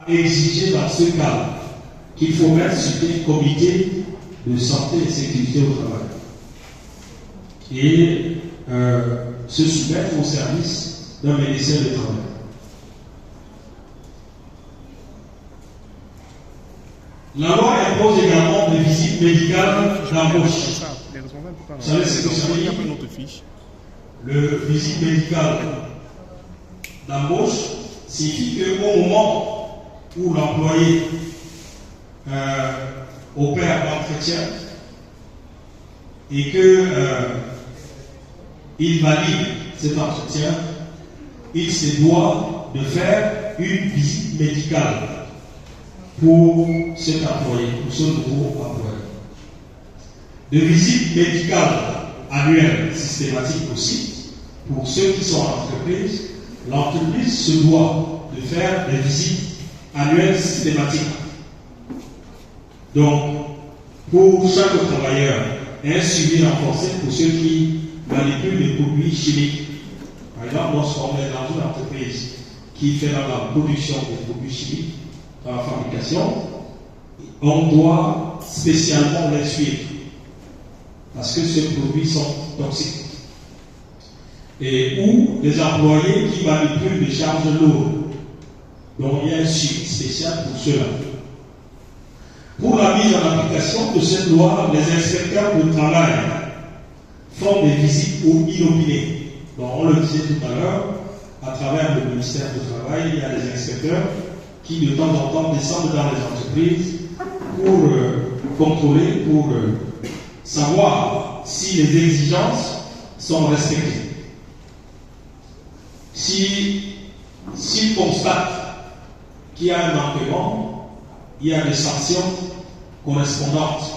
exiger dans ce cas qu'il faut mettre sur un comité de santé et sécurité au travail et se soumettre au service d'un ministère du travail. La loi impose également des visites médicales d'embauche. Vous savez ce que ça veut dire? Le visite médicale d'embauche signifie qu'au moment où l'employé opère l'entretien et qu'il valide cet entretien, il se doit de faire une visite médicale pour cet employé, pour ce nouveau employé. De visites médicales annuelles systématiques aussi, pour ceux qui sont en entreprise, l'entreprise se doit de faire des visites annuelles systématiques. Donc, pour chaque travailleur, un suivi renforcé pour ceux qui manipulent les produits chimiques. Par exemple, lorsqu'on est dans une entreprise qui fait dans la production des produits chimiques, dans la fabrication, on doit spécialement les suivre parce que ces produits sont toxiques. Et ou les employés qui manipulent des charges lourdes. Donc il y a un suivi spécial pour cela. Pour la mise en application de cette loi, les inspecteurs de travail font des visites inopinées. Donc on le disait tout à l'heure, à travers le ministère du Travail, il y a des inspecteurs qui de temps en temps descendent dans les entreprises pour contrôler, pour savoir si les exigences sont respectées. S'ils constatent qu'il y a un manquement, il y a des sanctions correspondantes.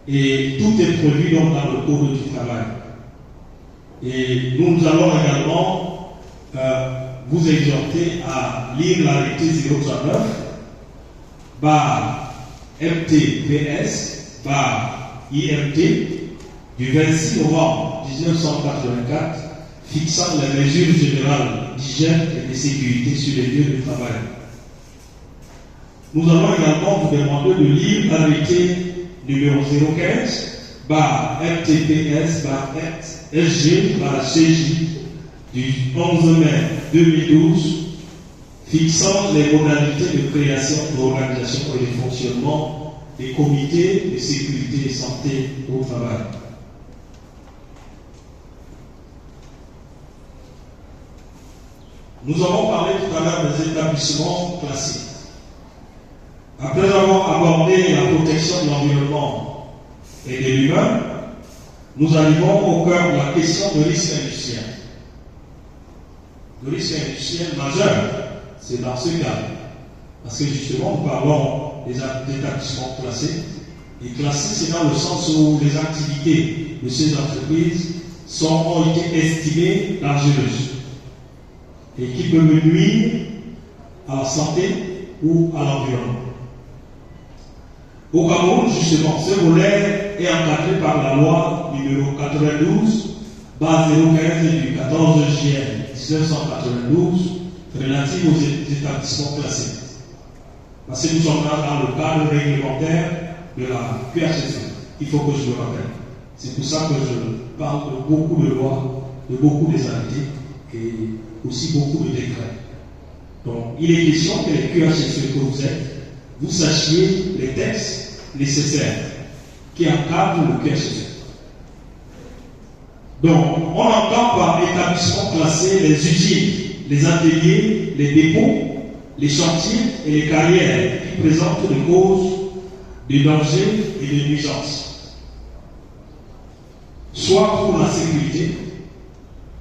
Et tout est prévu donc dans le code du travail. Et nous allons également vous exhorter à lire l'arrêté 039 MTPS IMT du 26 novembre 1984 fixant les mesures générales d'hygiène et de sécurité sur les lieux de travail. Nous allons également vous demander de lire l'arrêté numéro 015 MTPS SG CJ du 11 mai 2012 fixant les modalités de création, d'organisation et de fonctionnement des comités de sécurité et santé au travail. Nous avons parlé tout à l'heure des établissements classés. Après avoir abordé la protection de l'environnement et de l'humain, nous arrivons au cœur de la question de risque industriel. Le risque industriel majeur, c'est dans ce cas. Parce que justement, nous parlons des établissements classés. Et classés, c'est dans le sens où les activités de ces entreprises ont été estimées dangereuses et qui peuvent nuire à la santé ou à l'environnement. Au Cameroun, justement, ce volet est encadré par la loi numéro 92, base 015 du 14 juillet 1992, relative aux établissements classés. Parce que nous sommes là dans le cadre réglementaire de la QHSE. Il faut que je le rappelle. C'est pour ça que je parle de beaucoup de lois, de beaucoup des arrêtés et aussi beaucoup de décrets. Donc, il est question que les QHSE que vous êtes, vous sachiez les textes nécessaires qui encadrent le QHSE. Donc, on entend par établissement classé les usines, les ateliers, les dépôts, les chantiers et les carrières qui présentent des causes de danger et de nuisance, soit pour la sécurité,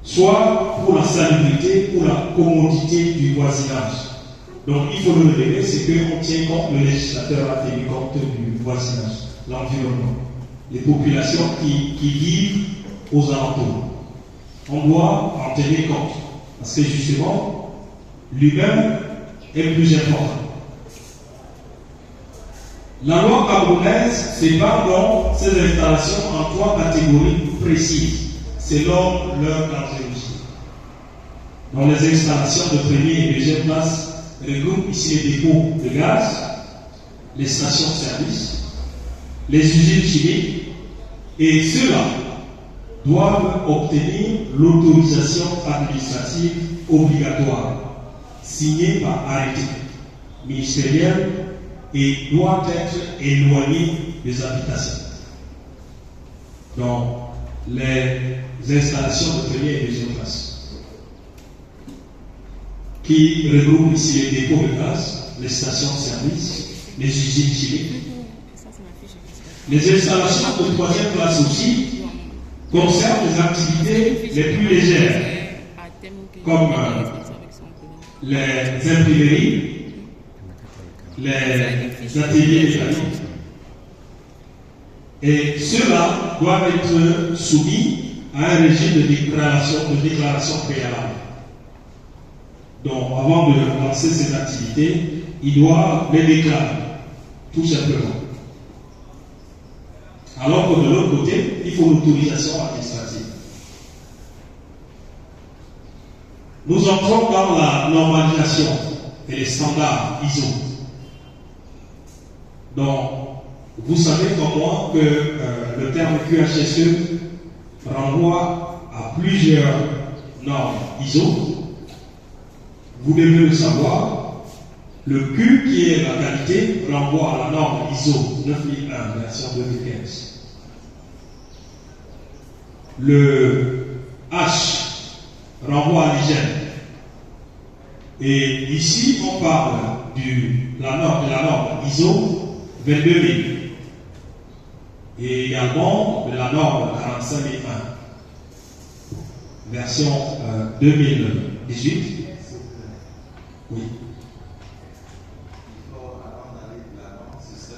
soit pour la salubrité ou la commodité du voisinage. Donc il faut le relever, c'est qu'on tient compte, le législateur a tenu compte du voisinage, l'environnement, les populations qui vivent aux alentours. On doit en tenir compte, parce que justement, l'humain est plus important. La loi camerounaise sépare donc ces installations en 3 catégories précises, selon leur dangerosité. Dans les installations de première et deuxième classe regroupe ici les dépôts de gaz, les stations-service, les usines chimiques, et ceux-là doivent obtenir l'autorisation administrative obligatoire signée par arrêté ministériel et doit être éloignée des habitations. Donc, les installations de première et deuxième classe qui regroupent ici les dépôts de gaz, les stations-service, les usines chimiques. Les installations de troisième classe aussi concernent les activités les plus légères, comme les imprimeries, les ateliers mécaniques. Et ceux-là doivent être soumis à un régime de déclaration préalable. Donc, avant de lancer ces activités, il doit les déclarer, tout simplement. Alors que de l'autre côté, il faut l'autorisation administrative. Nous entrons dans la normalisation et les standards ISO. Donc, vous savez comme moi que le terme QHSE renvoie à plusieurs normes ISO. Vous devez le savoir. Le Q, qui est la qualité, renvoie à la norme ISO 9001, version 2015. Le H renvoie à l'hygiène. Et ici, on parle de la norme ISO 22000. Et également de la norme 45001, version 2018. Oui.